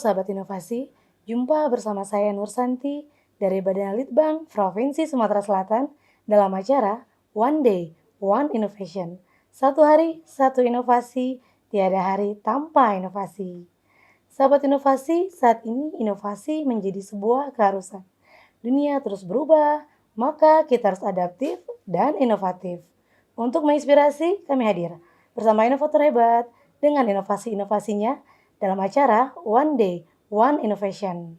sahabat inovasi, jumpa bersama saya Nur Santi dari Badan Litbang Provinsi Sumatera Selatan dalam acara One Day, One Innovation. Satu hari, satu inovasi, tiada hari tanpa inovasi. Sahabat inovasi, saat ini inovasi menjadi sebuah keharusan. Dunia terus berubah, maka kita harus adaptif dan inovatif. Untuk menginspirasi, kami hadir bersama inovator hebat dengan inovasi-inovasinya dalam acara One Day, One Innovation.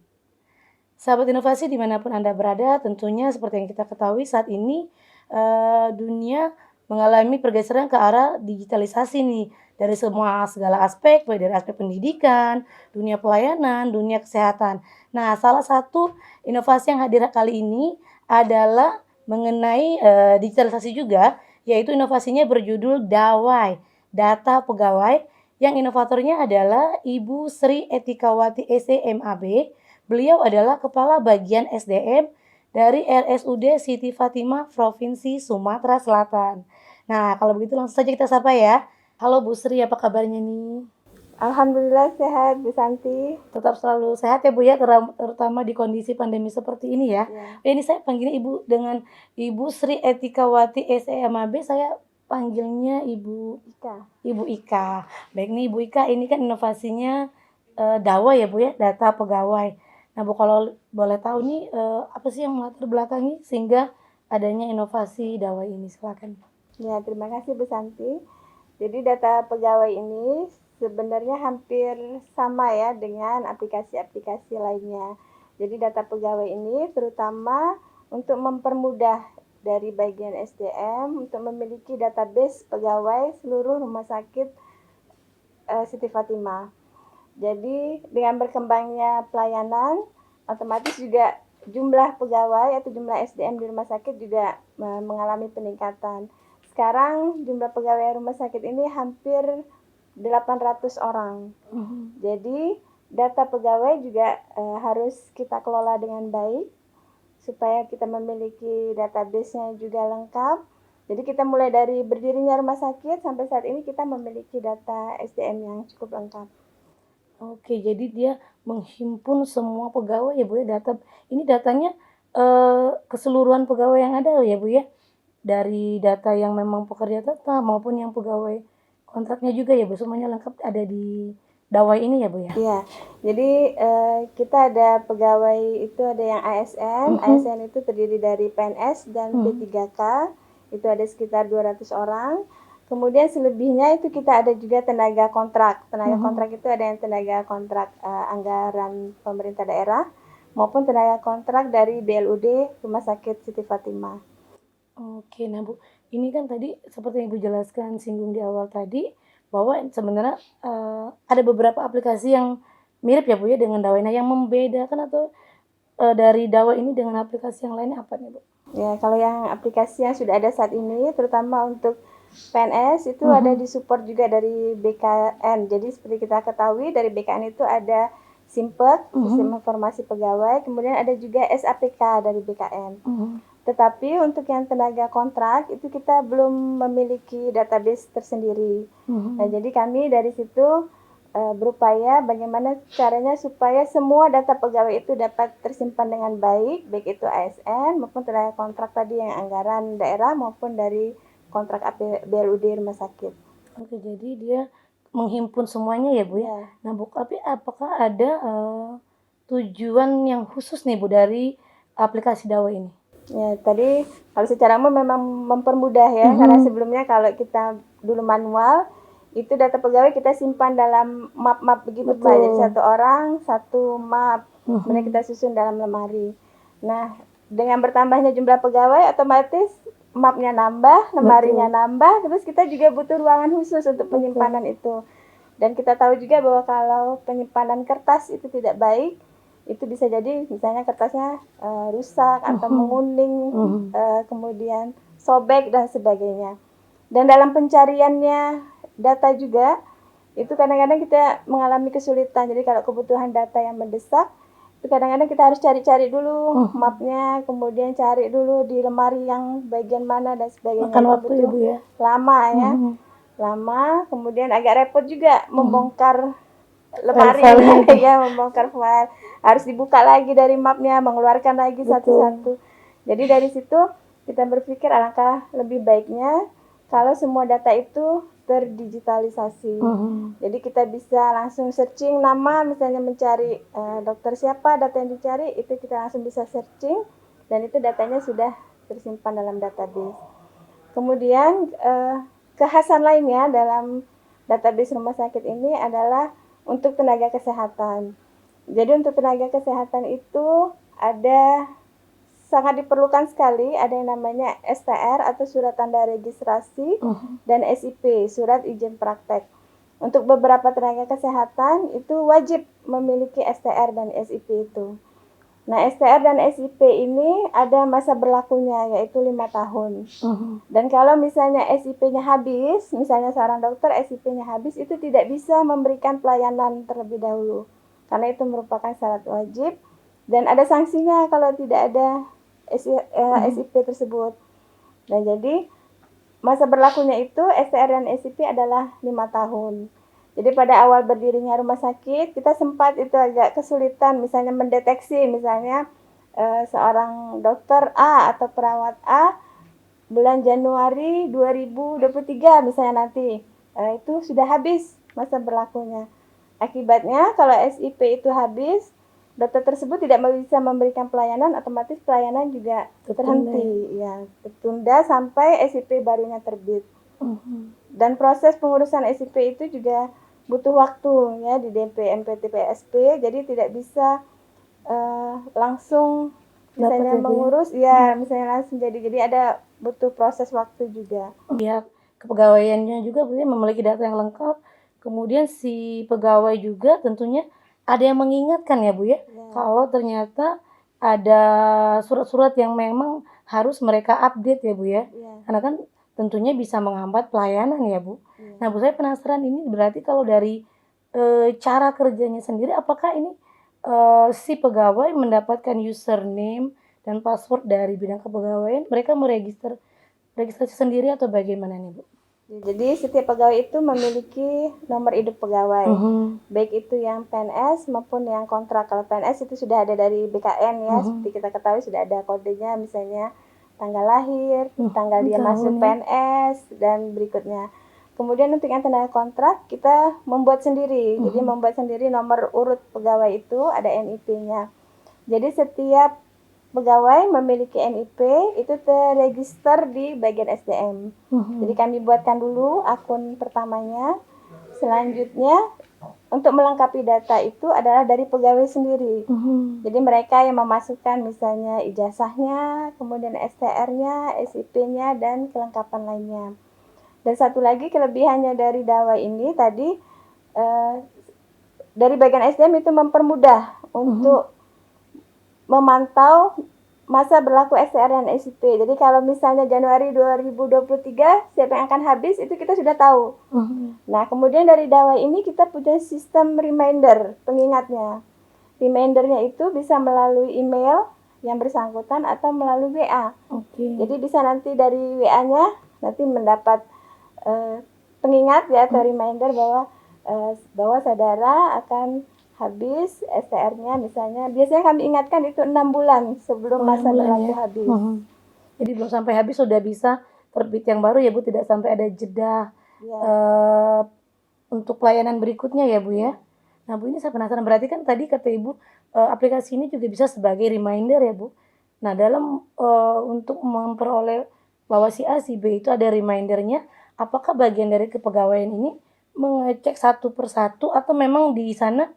Sahabat inovasi dimanapun Anda berada, tentunya seperti yang kita ketahui saat ini dunia mengalami pergeseran ke arah digitalisasi nih. Dari segala aspek, baik dari aspek pendidikan, dunia pelayanan, dunia kesehatan. Nah, salah satu inovasi yang hadir kali ini adalah mengenai digitalisasi juga, yaitu inovasinya berjudul Dawai, Data Pegawai, yang inovatornya adalah Ibu Sri Etikawati SEMAB. Beliau adalah Kepala Bagian SDM dari RSUD Siti Fatimah Provinsi Sumatera Selatan. Nah, kalau begitu langsung saja kita sapa ya. Halo Bu Sri, apa kabarnya nih? Alhamdulillah sehat, Bu Santi. Tetap selalu sehat ya Bu ya, terutama di kondisi pandemi seperti ini ya. Ini saya panggilnya Ibu dengan Ibu Sri Etikawati SEMAB, saya panggilnya Ibu Ika. Baik nih Ibu Ika, ini kan inovasinya Dawai ya Bu ya, data pegawai. Nah Bu, kalau boleh tahu nih apa sih yang melatar belakangi sehingga adanya inovasi Dawai ini, silakan. Ya, terima kasih Bu Santi. Jadi data pegawai ini sebenarnya hampir sama ya dengan aplikasi-aplikasi lainnya. Jadi data pegawai ini terutama untuk mempermudah dari bagian SDM untuk memiliki database pegawai seluruh rumah sakit Siti Fatimah. Jadi dengan berkembangnya pelayanan, otomatis juga jumlah pegawai atau jumlah SDM di rumah sakit juga mengalami peningkatan. Sekarang jumlah pegawai rumah sakit ini hampir 800 orang. Jadi data pegawai juga harus kita kelola dengan baik supaya kita memiliki database-nya juga lengkap. Jadi kita mulai dari berdirinya rumah sakit sampai saat ini kita memiliki data SDM yang cukup lengkap. Oke, jadi dia menghimpun semua pegawai ya Bu ya, ini datanya keseluruhan pegawai yang ada ya Bu ya, dari data yang memang pekerja tetap maupun yang pegawai kontraknya juga ya Bu, semuanya lengkap ada di Dawai ini ya Bu ya? Iya, jadi kita ada pegawai itu ada yang ASN, ASN itu terdiri dari PNS dan P3K, itu ada sekitar 200 orang. Kemudian selebihnya itu kita ada juga tenaga kontrak. Tenaga kontrak itu ada yang tenaga kontrak anggaran pemerintah daerah maupun tenaga kontrak dari BLUD Rumah Sakit Siti Fatimah. Oke, nah Bu, ini kan tadi seperti yang Ibu jelaskan singgung di awal tadi bahwa sebenarnya ada beberapa aplikasi yang mirip ya Bu ya dengan Dawai. Nah, yang membedakan atau dari Dawai ini dengan aplikasi yang lainnya apa nih Bu? Ya, kalau yang aplikasi yang sudah ada saat ini, terutama untuk PNS itu ada disupport juga dari BKN. Jadi seperti kita ketahui dari BKN itu ada SIMPEK, Sistem Informasi Pegawai, kemudian ada juga SAPK dari BKN. Tetapi untuk yang tenaga kontrak itu kita belum memiliki database tersendiri. Nah, jadi kami dari situ berupaya bagaimana caranya supaya semua data pegawai itu dapat tersimpan dengan baik, baik itu ASN maupun tenaga kontrak tadi yang anggaran daerah maupun dari kontrak BLUD rumah sakit. Oke, jadi dia menghimpun semuanya ya Bu ya. Nah Bu, tapi apakah ada tujuan yang khusus nih Bu dari aplikasi Dawai ini? Ya, tadi kalau secara umum memang mempermudah ya, karena sebelumnya kalau kita dulu manual, itu data pegawai kita simpan dalam map-map begitu Pak. Jadi satu orang, satu map, kemudian kita susun dalam lemari. Nah, dengan bertambahnya jumlah pegawai, otomatis mapnya nambah, lemarinya nambah, terus kita juga butuh ruangan khusus untuk penyimpanan itu. Dan kita tahu juga bahwa kalau penyimpanan kertas itu tidak baik, itu bisa jadi misalnya kertasnya rusak atau menguning, kemudian sobek dan sebagainya. Dan dalam pencariannya data juga itu kadang-kadang kita mengalami kesulitan. Jadi kalau kebutuhan data yang mendesak itu kadang-kadang kita harus cari-cari dulu mapnya, kemudian cari dulu di lemari yang bagian mana dan sebagainya. Makan waktu ya Bu ya? Lama ya, lama. Kemudian agak repot juga membongkar lemari File-filenya itu. ya, membongkar file, harus dibuka lagi dari mapnya, mengeluarkan lagi Betul. satu-satu. Jadi dari situ kita berpikir alangkah lebih baiknya kalau semua data itu terdigitalisasi. Jadi kita bisa langsung searching nama, misalnya mencari dokter siapa, data yang dicari itu kita langsung bisa searching dan itu datanya sudah tersimpan dalam database. Kemudian kekhasan lainnya dalam database rumah sakit ini adalah untuk tenaga kesehatan. Jadi untuk tenaga kesehatan itu ada sangat diperlukan sekali ada yang namanya STR atau surat tanda registrasi dan SIP, surat izin praktek. Untuk beberapa tenaga kesehatan itu wajib memiliki STR dan SIP itu. Nah, STR dan SIP ini ada masa berlakunya yaitu 5 tahun. Dan kalau misalnya SIP-nya habis, misalnya seorang dokter SIP-nya habis, itu tidak bisa memberikan pelayanan terlebih dahulu. Karena itu merupakan syarat wajib dan ada sanksinya kalau tidak ada SIP tersebut. Nah, jadi masa berlakunya itu STR dan SIP adalah 5 tahun. Jadi pada awal berdirinya rumah sakit, kita sempat itu agak kesulitan misalnya mendeteksi misalnya seorang dokter A atau perawat A bulan Januari 2023 misalnya nanti itu sudah habis masa berlakunya. Akibatnya kalau SIP itu habis, dokter tersebut tidak bisa memberikan pelayanan, otomatis pelayanan juga terhenti, ya, tertunda sampai SIP barunya terbit. Dan proses pengurusan SIP itu juga butuh waktu ya di DP, MPT, PSP, jadi tidak bisa langsung misalnya mengurus, ya misalnya langsung jadi ada butuh proses waktu juga. Pihak kepegawaiannya juga memiliki data yang lengkap. Kemudian si pegawai juga tentunya ada yang mengingatkan ya Bu ya, kalau ternyata ada surat-surat yang memang harus mereka update ya Bu ya. Karena kan tentunya bisa menghambat pelayanan ya Bu. Nah Bu, saya penasaran ini berarti kalau dari cara kerjanya sendiri, apakah ini si pegawai mendapatkan username dan password dari bidang kepegawaian, mereka registrasi sendiri atau bagaimana nih Bu? Jadi setiap pegawai itu memiliki nomor induk pegawai, baik itu yang PNS maupun yang kontrak. Kalau PNS itu sudah ada dari BKN ya, seperti kita ketahui sudah ada kodenya, misalnya tanggal lahir, tanggal dia masuk PNS, dan berikutnya. Kemudian untuk yang tenaga kontrak kita membuat sendiri, jadi membuat sendiri nomor urut pegawai itu ada NIP-nya. Jadi setiap pegawai memiliki NIP itu terregister di bagian SDM. Jadi kami buatkan dulu akun pertamanya. Selanjutnya untuk melengkapi data itu adalah dari pegawai sendiri. Jadi mereka yang memasukkan misalnya ijazahnya, kemudian STR-nya, SIP-nya, dan kelengkapan lainnya. Dan satu lagi kelebihannya dari Dawai ini tadi dari bagian SDM itu mempermudah untuk memantau masa berlaku STR dan SIP. Jadi kalau misalnya Januari 2023 siapa yang akan habis itu kita sudah tahu. Nah, kemudian dari Dawai ini kita punya sistem reminder pengingatnya. Remindernya itu bisa melalui email yang bersangkutan atau melalui WA. Jadi bisa nanti dari WA-nya nanti mendapat pengingat ya atau reminder bahwa saudara akan habis STR-nya misalnya. Biasanya kami ingatkan itu 6 bulan sebelum masa berlaku habis. Jadi belum sampai habis sudah bisa terbit yang baru ya Bu, tidak sampai ada jeda untuk pelayanan berikutnya ya Bu ya. Nah Bu, ini saya penasaran, berarti kan tadi kata Ibu aplikasi ini juga bisa sebagai reminder ya Bu. Nah dalam untuk memperoleh bahwa si A si B itu ada remindernya, apakah bagian dari kepegawaian ini mengecek satu persatu atau memang di sana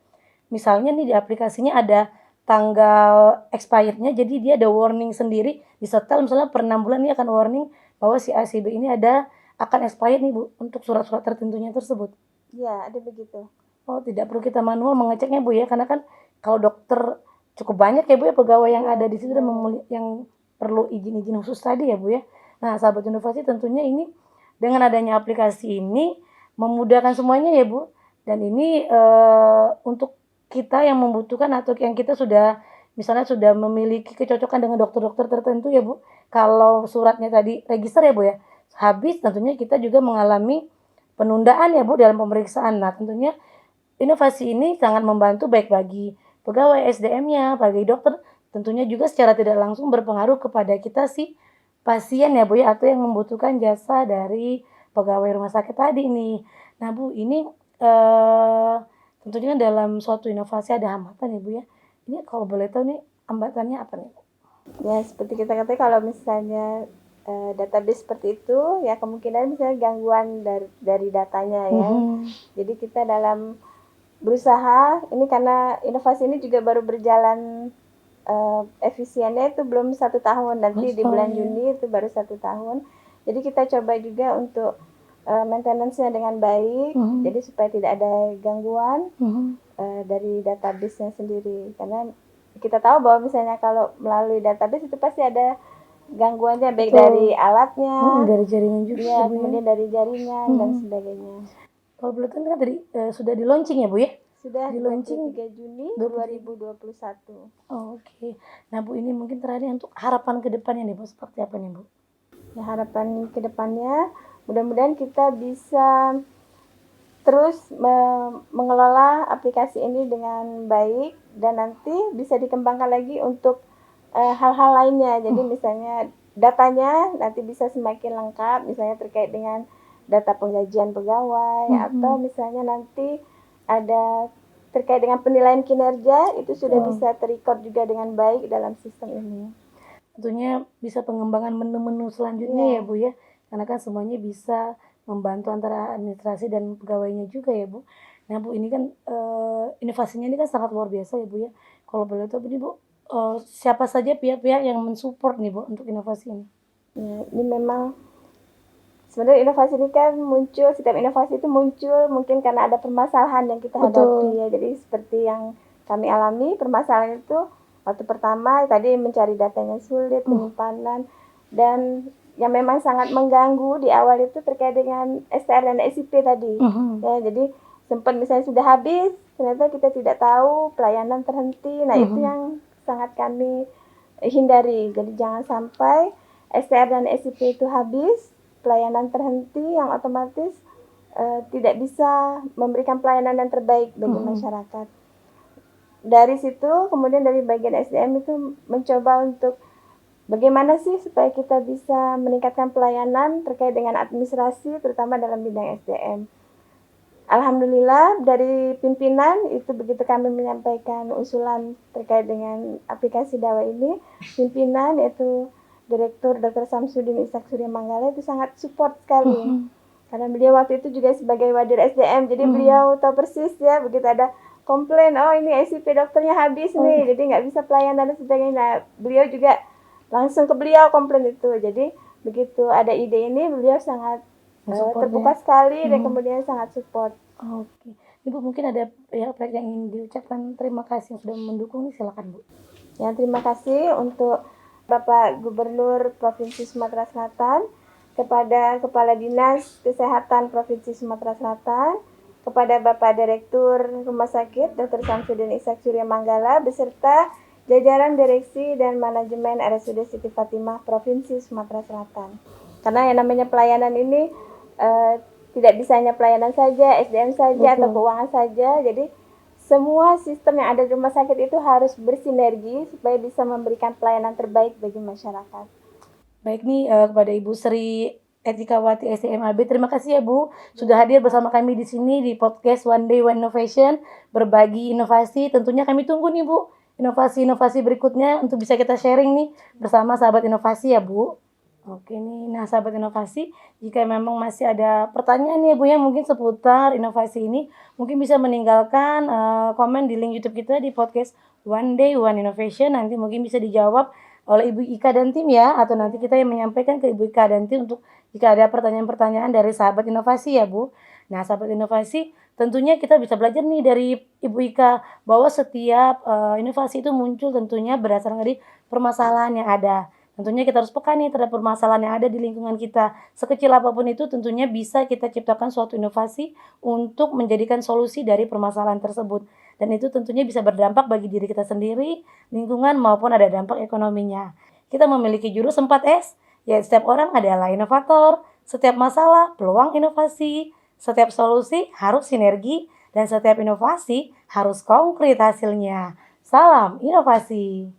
misalnya nih di aplikasinya ada tanggal expirednya, jadi dia ada warning sendiri disetel misalnya per 6 bulan ini akan warning bahwa si A si B ini akan expired nih Bu untuk surat-surat tertentunya tersebut. Iya, ada begitu. Oh, tidak perlu kita manual mengeceknya Bu ya, karena kan kalau dokter cukup banyak ya Bu ya pegawai yang ada di situ dan yang perlu izin-izin khusus tadi ya Bu ya. Nah, sahabat inovasi tentunya ini dengan adanya aplikasi ini memudahkan semuanya ya Bu. Dan ini untuk kita yang membutuhkan atau yang kita sudah misalnya sudah memiliki kecocokan dengan dokter-dokter tertentu ya Bu. Kalau suratnya tadi register ya Bu ya, habis tentunya kita juga mengalami penundaan ya Bu dalam pemeriksaan. Nah tentunya inovasi ini sangat membantu baik bagi pegawai SDM-nya, bagi dokter, tentunya juga secara tidak langsung berpengaruh kepada kita si pasien ya Bu ya, atau yang membutuhkan jasa dari pegawai rumah sakit tadi nih. Nah Bu, ini tentunya dalam suatu inovasi ada hambatan ya Bu ya. Ini kalau boleh tahu nih hambatannya apa nih Bu? Ya seperti kita katakan kalau misalnya database seperti itu ya kemungkinan misalnya gangguan dari datanya ya. Jadi kita dalam berusaha ini karena inovasi ini juga baru berjalan efisiennya itu belum 1 tahun, nanti di bulan Juni itu baru 1 tahun. Jadi kita coba juga untuk maintenance-nya dengan baik, jadi supaya tidak ada gangguan dari database-nya sendiri. Karena kita tahu bahwa misalnya kalau melalui database itu pasti ada gangguannya, baik dari alatnya, dari jaringan juga ya, Bu ya. kemudian dari jaringan dan sebagainya. Kalau boleh tahu kan tadi sudah di launching ya Bu ya? Sudah Di launching 23 Juni 2021. Oke. Nah Bu, ini mungkin terakhir untuk harapan ke depannya nih Bu, seperti apa nih Bu? Ya, harapan ke depannya mudah-mudahan kita bisa terus mengelola aplikasi ini dengan baik dan nanti bisa dikembangkan lagi untuk hal-hal lainnya. Jadi misalnya datanya nanti bisa semakin lengkap, misalnya terkait dengan data penggajian pegawai atau misalnya nanti ada terkait dengan penilaian kinerja itu sudah bisa terrecord juga dengan baik dalam sistem ini. Tentunya bisa pengembangan menu-menu selanjutnya ya Bu ya, karena kan semuanya bisa membantu antara administrasi dan pegawainya juga ya Bu. Nah Bu, ini kan inovasinya ini kan sangat luar biasa ya Bu ya. Kalau boleh tahu ini Bu, siapa saja pihak-pihak yang mensupport nih Bu untuk inovasi ini? Ya, ini memang sebenarnya inovasi ini kan muncul, setiap inovasi itu muncul mungkin karena ada permasalahan yang kita hadapi ya. Jadi seperti yang kami alami, permasalahan itu waktu pertama tadi mencari datanya sulit, penyimpanan, dan yang memang sangat mengganggu di awal itu terkait dengan STR dan SIP tadi. Ya, jadi sempat misalnya sudah habis, ternyata kita tidak tahu, pelayanan terhenti. Nah, itu yang sangat kami hindari. Jadi jangan sampai STR dan SIP itu habis, pelayanan terhenti yang otomatis tidak bisa memberikan pelayanan yang terbaik bagi masyarakat. Dari situ kemudian dari bagian SDM itu mencoba untuk bagaimana sih supaya kita bisa meningkatkan pelayanan terkait dengan administrasi terutama dalam bidang SDM. Alhamdulillah dari pimpinan itu begitu kami menyampaikan usulan terkait dengan aplikasi Dawa ini, pimpinan yaitu Direktur Dr. Samsudin Ishak Surya Manggala itu sangat support sekali. Karena beliau waktu itu juga sebagai wadir SDM, jadi beliau tahu persis ya begitu ada komplain, oh ini SIP dokternya habis nih, jadi nggak bisa pelayanan dan sebagainya. Nah, beliau juga langsung ke beliau komplain itu. Jadi begitu ada ide ini, beliau sangat terbuka sekali dan kemudian sangat support. Oke. Ibu mungkin ada pihak-pihak yang ingin diucapkan terima kasih yang sudah mendukung nih, silakan Bu. Ya, terima kasih untuk Bapak Gubernur Provinsi Sumatera Selatan, kepada Kepala Dinas Kesehatan Provinsi Sumatera Selatan, kepada Bapak Direktur Rumah Sakit Dr. Samsudin Ishak Surya Manggala beserta jajaran direksi dan manajemen RSUD Siti Fatimah Provinsi Sumatera Selatan. Karena yang namanya pelayanan ini tidak bisa hanya pelayanan saja, SDM saja atau keuangan saja. Jadi semua sistem yang ada di rumah sakit itu harus bersinergi supaya bisa memberikan pelayanan terbaik bagi masyarakat. Baik nih kepada Ibu Sri Etikawati SDMAB, terima kasih ya Bu sudah hadir bersama kami di sini di podcast One Day One Innovation, berbagi inovasi. Tentunya kami tunggu nih Bu inovasi-inovasi berikutnya untuk bisa kita sharing nih bersama sahabat inovasi ya Bu. Oke nih, nah sahabat inovasi, jika memang masih ada pertanyaan nih Bu ya mungkin seputar inovasi ini, mungkin bisa meninggalkan komen di link YouTube kita di podcast One Day One Innovation. Nanti mungkin bisa dijawab oleh Ibu Ika dan tim ya, atau nanti kita yang menyampaikan ke Ibu Ika dan tim untuk jika ada pertanyaan-pertanyaan dari sahabat inovasi ya Bu. Nah sahabat inovasi, tentunya kita bisa belajar nih dari Ibu Ika bahwa setiap inovasi itu muncul tentunya berdasarkan dari permasalahan yang ada. Tentunya kita harus peka nih terhadap permasalahan yang ada di lingkungan kita. Sekecil apapun itu tentunya bisa kita ciptakan suatu inovasi untuk menjadikan solusi dari permasalahan tersebut. Dan itu tentunya bisa berdampak bagi diri kita sendiri, lingkungan maupun ada dampak ekonominya. Kita memiliki jurus 4S, ya setiap orang adalah inovator, setiap masalah peluang inovasi, setiap solusi harus sinergi, dan setiap inovasi harus konkret hasilnya. Salam inovasi.